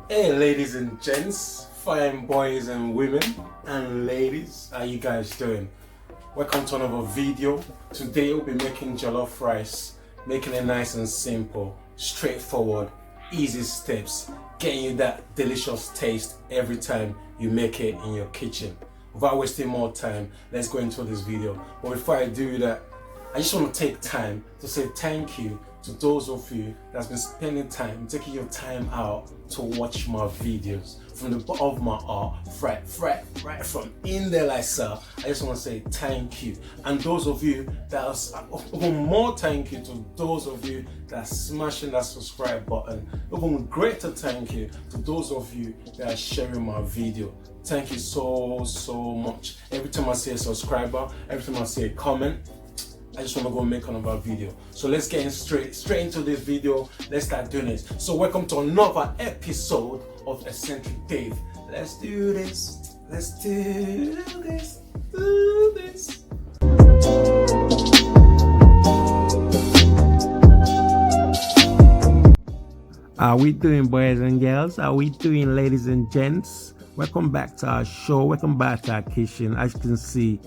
Hey ladies and gents, fine boys and women and ladies, how you guys doing? Welcome to another video. Today we'll be making jollof rice, making it nice and simple, straightforward, easy steps, getting you that delicious taste every time you make it in your kitchen. Without wasting more time, let's go into this video. But before I do that, I just want to take time to say thank you to those of you that's been spending time, taking your time out to watch my videos from the bottom of my heart, right from in there like so. I just want to say thank you. And those of you that are, even more thank you to those of you that are smashing that subscribe button. Even greater thank you to those of you that are sharing my video. Thank you so much. Every time I see a subscriber, every time I see a comment, I just want to go make another video. So let's get straight into this video. Let's start doing it. So welcome to another episode of Eccentric Dave. Let's do this. Let's do this. Do this. How we doing, boys and girls? How we doing, ladies and gents? Welcome back to our show. Welcome back to our kitchen. As you can see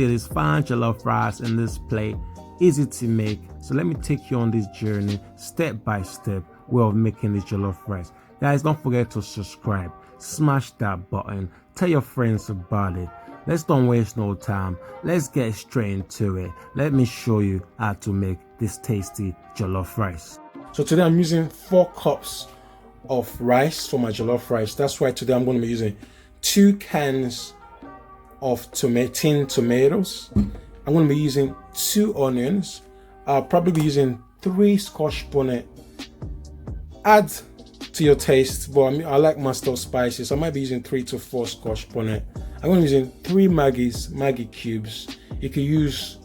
this fine jollof rice in this plate. Easy to make. So let me take you on this journey, step by step, way of making this jollof rice. Guys, don't forget to subscribe. Smash that button. Tell your friends about it. Let's don't waste no time. Let's get straight into it. Let me show you how to make this tasty jollof rice. So today I'm using 4 cups of rice for my jollof rice. That's why today I'm going to be using 2 cans of tin tomatoes. I'm going to be using 2 onions. I'll probably be using 3 scotch bonnet. Add to your taste, but I like my stuff spicy, so I might be using 3 to 4 scotch bonnet. I'm going to be using 3 Maggi cubes. You can use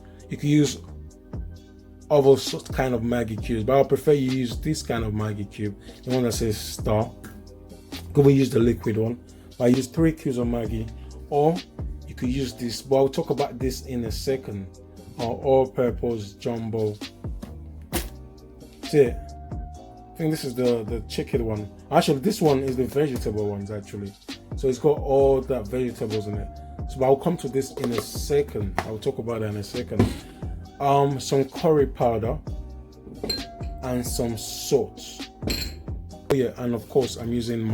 other kind of Maggi cubes, but I prefer you use this kind of Maggi cube, the one that says star. Go and use the liquid one. I use 3 cubes of Maggi, or you could use this, but I'll talk about this in a second. Our all-purpose jumbo. See it? I think this is the chicken one. Actually, this one is the vegetable ones actually. So it's got all that vegetables in it. So I'll come to this in a second. I'll talk about that in a second. Some curry powder and some salt. Oh yeah, and of course I'm using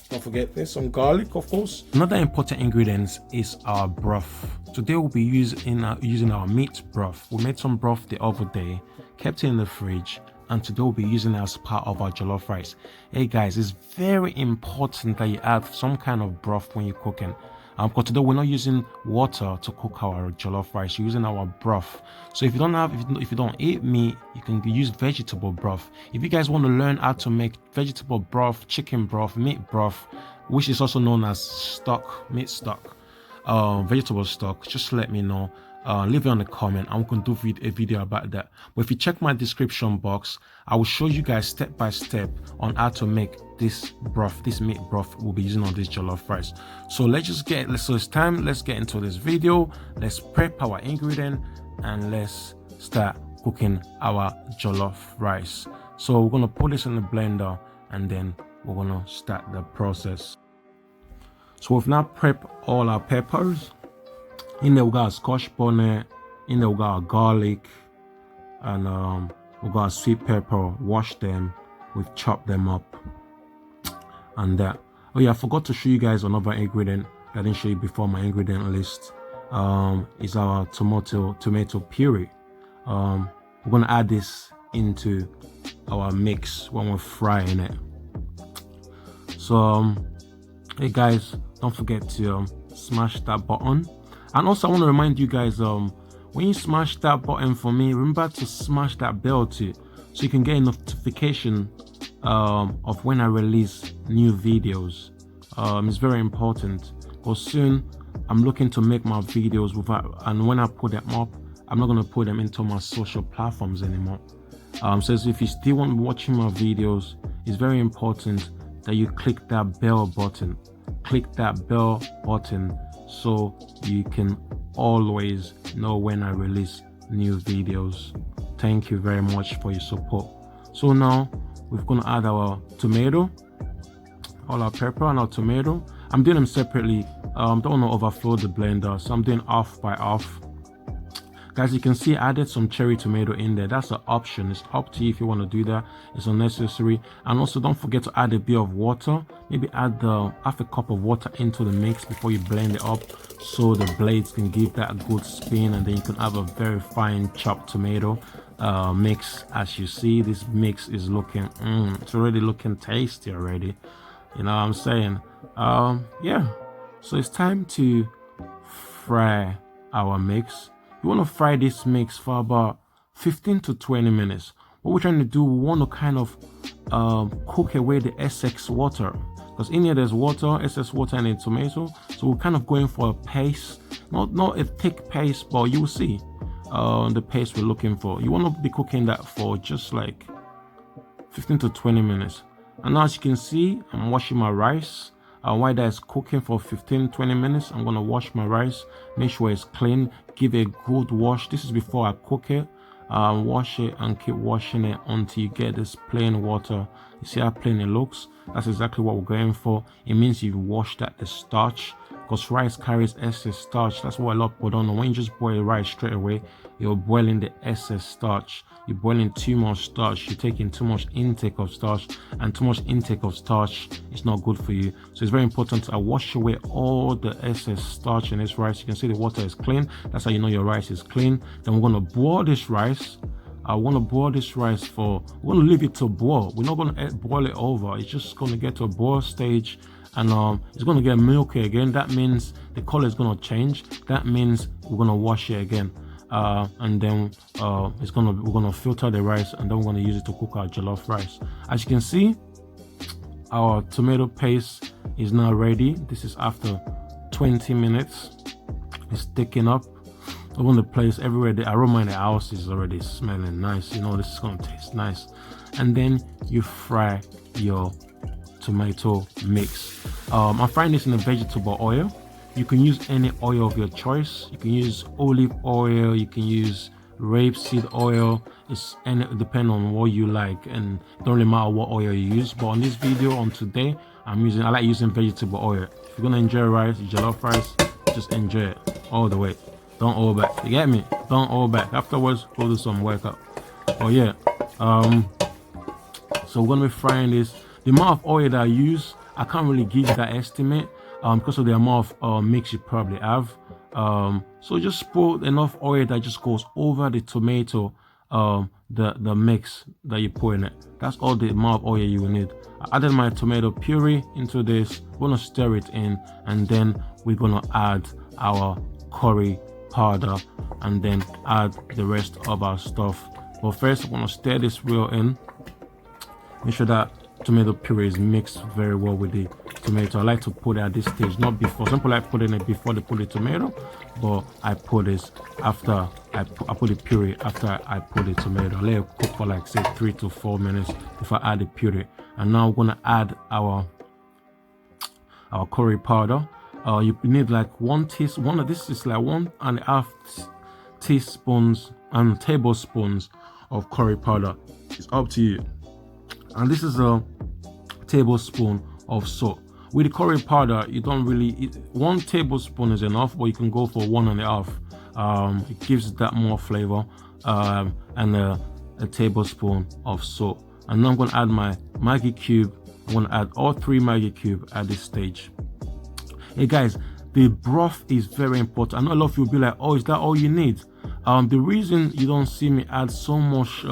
don't forget this, some garlic, of course. Another important ingredient is our broth. Today we'll be using our meat broth. We made some broth the other day, kept it in the fridge, and today we'll be using it as part of our jollof rice. Hey guys, it's very important that you add some kind of broth when you're cooking. Because today we're not using water to cook our jollof rice, you're using our broth. So if you don't eat meat, you can use vegetable broth. If you guys want to learn how to make vegetable broth, chicken broth, meat broth, which is also known as meat stock, vegetable stock, just let me know. Leave it on the comment. I'm going to do a video about that. But if you check my description box, I will show you guys step by step on how to make this broth, this meat broth we'll be using on this jollof rice. So it's time. Let's get into this video. Let's prep our ingredient and let's start cooking our jollof rice. So we're gonna put this in the blender and then we're gonna start the process. So we've now prepped all our peppers. In there we got a scotch bonnet, in there we got our garlic, and we got a sweet pepper. Wash them, we've chopped them up, and that. Oh yeah, I forgot to show you guys another ingredient that I didn't show you before my ingredient list. Is our tomato puree. We're gonna add this into our mix when we're frying it. So hey guys, don't forget to smash that button. And also I want to remind you guys, when you smash that button for me, remember to smash that bell too, so you can get a notification of when I release new videos. It's very important because soon I'm looking to make my videos and when I put them up, I'm not going to put them into my social platforms anymore. So if you still want watching my videos, it's very important that you click that bell button. Click that bell button so you can always know when I release new videos. Thank you very much for your support. So now we're going to add our tomato. all our pepper and our tomato. I'm doing them separately. Don't want to overflow the blender, so I'm doing half by half. Guys, you can see I added some cherry tomato in there. That's an option. It's up to you if you want to do that. It's unnecessary. And also don't forget to add a bit of water. Maybe add half a cup of water into the mix before you blend it up, so the blades can give that a good spin, and then you can have a very fine chopped tomato mix. As you see, this mix is looking it's already looking tasty already. You know what I'm saying? Yeah, so it's time to fry our mix. You want to fry this mix for about 15 to 20 minutes. What we're trying to do, we want to kind of cook away the excess water, because in here there's water, excess water in the tomato. So we're kind of going for a paste, not a thick paste, but you will see the paste we're looking for. You want to be cooking that for just like 15 to 20 minutes. And now, as you can see, I'm washing my rice. While that is cooking for 15-20 minutes, I'm going to wash my rice, make sure it's clean, give it a good wash. This is before I cook it. Wash it and keep washing it until you get this plain water. You see how plain it looks? That's exactly what we're going for. It means you've washed out the starch, because rice carries excess starch. That's what a lot of people don't know. When you just boil rice straight away, you're boiling the excess starch. You're boiling too much starch. You're taking too much intake of starch, and too much intake of starch is not good for you. So it's very important to wash away all the excess starch in this rice. You can see the water is clean. That's how you know your rice is clean. Then we're going to boil this rice. I want to boil this rice for, we're going to leave it to boil. We're not going to boil it over. It's just going to get to a boil stage, and it's going to get milky again. That means the color is going to change. That means we're going to wash it again. And then we're gonna filter the rice, and then we're gonna use it to cook our jollof rice. As you can see, our tomato paste is now ready. This is after 20 minutes. It's thickening up. Over the place everywhere. The aroma in the house is already smelling nice. You know, this is gonna taste nice. And then you fry your tomato mix. I'm frying this in a vegetable oil. You can use any oil of your choice. You can use olive oil, you can use rapeseed oil. It's depend on what you like, and it don't really matter what oil you use. But on this video, on today, I like using vegetable oil. If you're gonna enjoy rice, jollof rice, just enjoy it all the way. Don't hold back. You get me? Don't hold back. Afterwards, go do some workout. Oh yeah. So we're gonna be frying this. The amount of oil that I use, I can't really give that estimate. Because of the amount of mix you probably have. So just pour enough oil that just goes over the tomato, the mix that you pour in it. That's all the amount of oil you will need. I added my tomato puree into this. We're gonna stir it in, and then we're gonna add our curry powder, and then add the rest of our stuff. But first, we're gonna stir this real in. Make sure that tomato puree is mixed very well with the tomato. I like to put it at this stage, not before. Some people like putting it before they put the tomato, but I put this after I put the puree after I put the tomato. Let it cook for like say 3 to 4 minutes before I add the puree. And now we're gonna add our curry powder. You need like 1 teaspoon. This is like 1.5 teaspoons and tablespoons of curry powder. It's up to you. And this is a tablespoon of salt. With the curry powder, you don't really 1 tablespoon is enough, but you can go for 1.5. It gives that more flavor. And a tablespoon of salt. And now I'm going to add my Maggi cube. I'm going to add all 3 Maggi cube at this stage. Hey guys, the broth is very important. I know a lot of you will be like, oh, is that all you need? The reason you don't see me add so much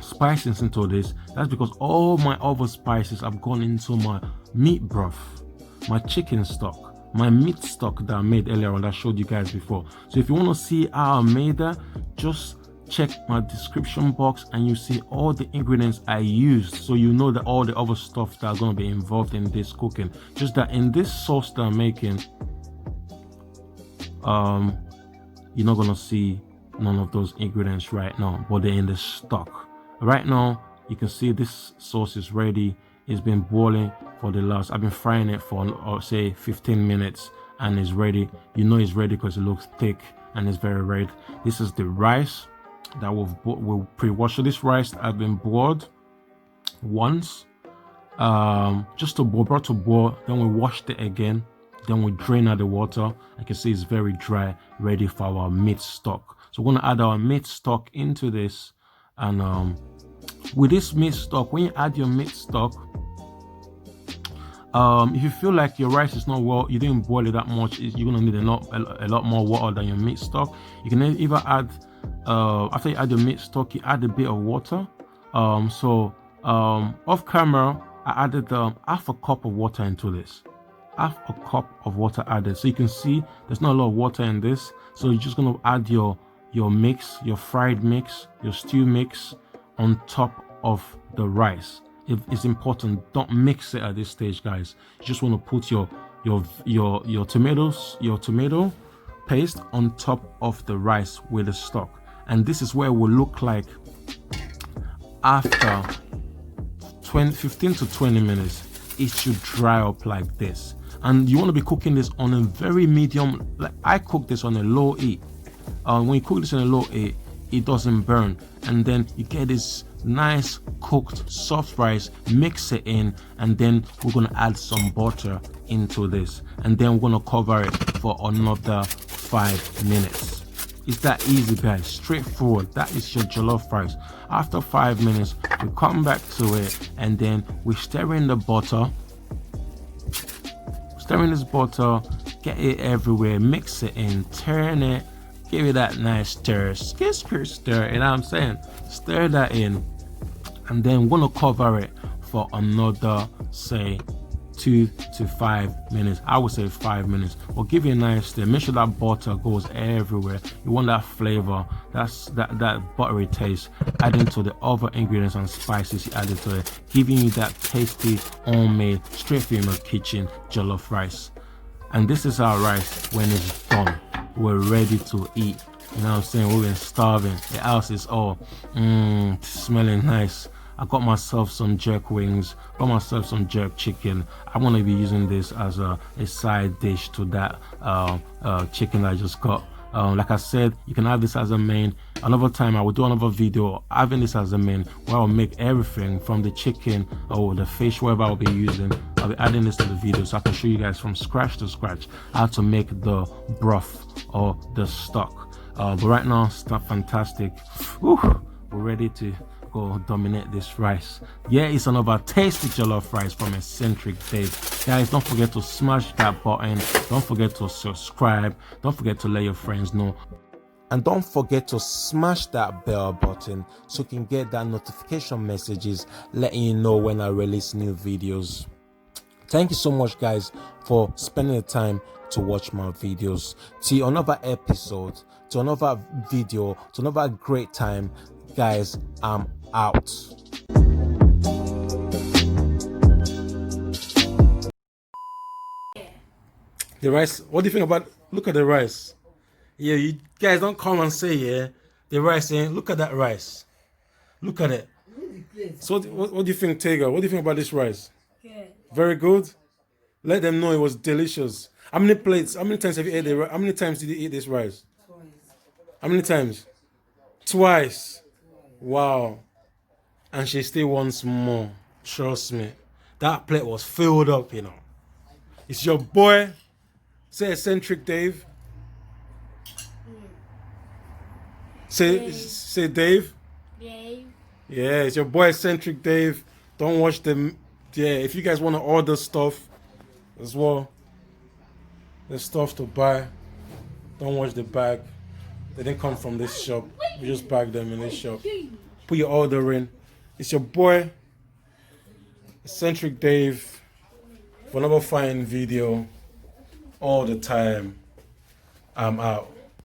spices into this, that's because all my other spices have gone into my meat broth, my chicken stock, my meat stock that I made earlier on, that I showed you guys before. So if you want to see how I made that, just check my description box and you see all the ingredients I used, so you know that all the other stuff that are going to be involved in this cooking. Just that in this sauce that I'm making, you're not going to see none of those ingredients right now, but they're in the stock. Right now, you can see this sauce is ready. It's been boiling for the last, I've been frying it for say 15 minutes, and it's ready. You know it's ready because it looks thick and it's very red. This is the rice that we'll pre-wash. So this rice has been boiled once. just to boil, brought to boil. Then we washed it again. Then we drain out the water. I can see it's very dry, ready for our meat stock. So we're gonna add our meat stock into this, and with this meat stock, when you add your meat stock, if you feel like your rice is not well, you didn't boil it that much, you're gonna need a lot more water than your meat stock. You can either add after you add your meat stock, you add a bit of water. Off camera, I added half a cup of water into this. Half a cup of water added. So you can see there's not a lot of water in this. So you're just gonna add your mix, your fried mix, your stew mix on top of the rice. It's important, don't mix it at this stage, guys. You just want to put your tomato paste on top of the rice with the stock. And this is where it will look like after 15 to 20 minutes. It should dry up like this. And you want to be cooking this on a very medium, like I cook this on a low heat. When you cook this on a low heat, it doesn't burn, and then you get this nice cooked soft rice. Mix it in, and then we're gonna add some butter into this, and then we're gonna cover it for another 5 minutes. It's that easy, guys, straightforward. That is your jollof rice. After 5 minutes, we come back to it, and then we stir in the butter. Stir in this butter, get it everywhere, mix it in, turn it, give it that nice stir, stir, you know what I'm saying? Stir that in, and then we're gonna cover it for another, say, 2 to 5 minutes. I would say 5 minutes. We'll give you a nice stir. Make sure that butter goes everywhere. You want that flavor, that buttery taste, adding to the other ingredients and spices you added to it, giving you that tasty, homemade, straight from your kitchen jollof rice. And this is our rice when it's done. We're ready to eat. You know what I'm saying? We've been starving. The house is all smelling nice. I got myself some jerk wings, got myself some jerk chicken. I'm gonna be using this as a side dish to that chicken I just got. Like I said, you can have this as a main. Another time I will do another video having this as a main, where I'll make everything from the chicken or the fish, whatever I'll be using. I'll be adding this to the video so I can show you guys from scratch to scratch how to make the broth or the stock. But right now, it's not fantastic. Whew, we're ready to go dominate this rice. Yeah, it's another tasty jollof rice from Eccentric Dave. Guys, don't forget to smash that button. Don't forget to subscribe. Don't forget to let your friends know. And don't forget to smash that bell button so you can get that notification messages letting you know when I release new videos. Thank you so much, guys, for spending the time to watch my videos. See another episode, to another video, to another great time. Guys, I'm out. The rice, what do you think about, look at the rice. Yeah, you guys don't come and say, yeah, the rice, look at that rice. Look at it. So what do you think, Tega? What do you think about this rice? Good. Very good? Let them know it was delicious. How many plates, how many times have you ate how many times did you eat this rice? Twice. How many times? Twice. Wow. And she still wants more. Trust me. That plate was filled up, you know. It's your boy, say Eccentric Dave. Say Dave. Dave. Yeah, it's your boy Eccentric Dave. Don't watch them. Yeah, if you guys want to order stuff as well, there's stuff to buy. Don't watch the bag. They didn't come from this shop. We just bagged them in this shop. Put your order in. It's your boy Eccentric Dave for another fine video all the time. I'm out.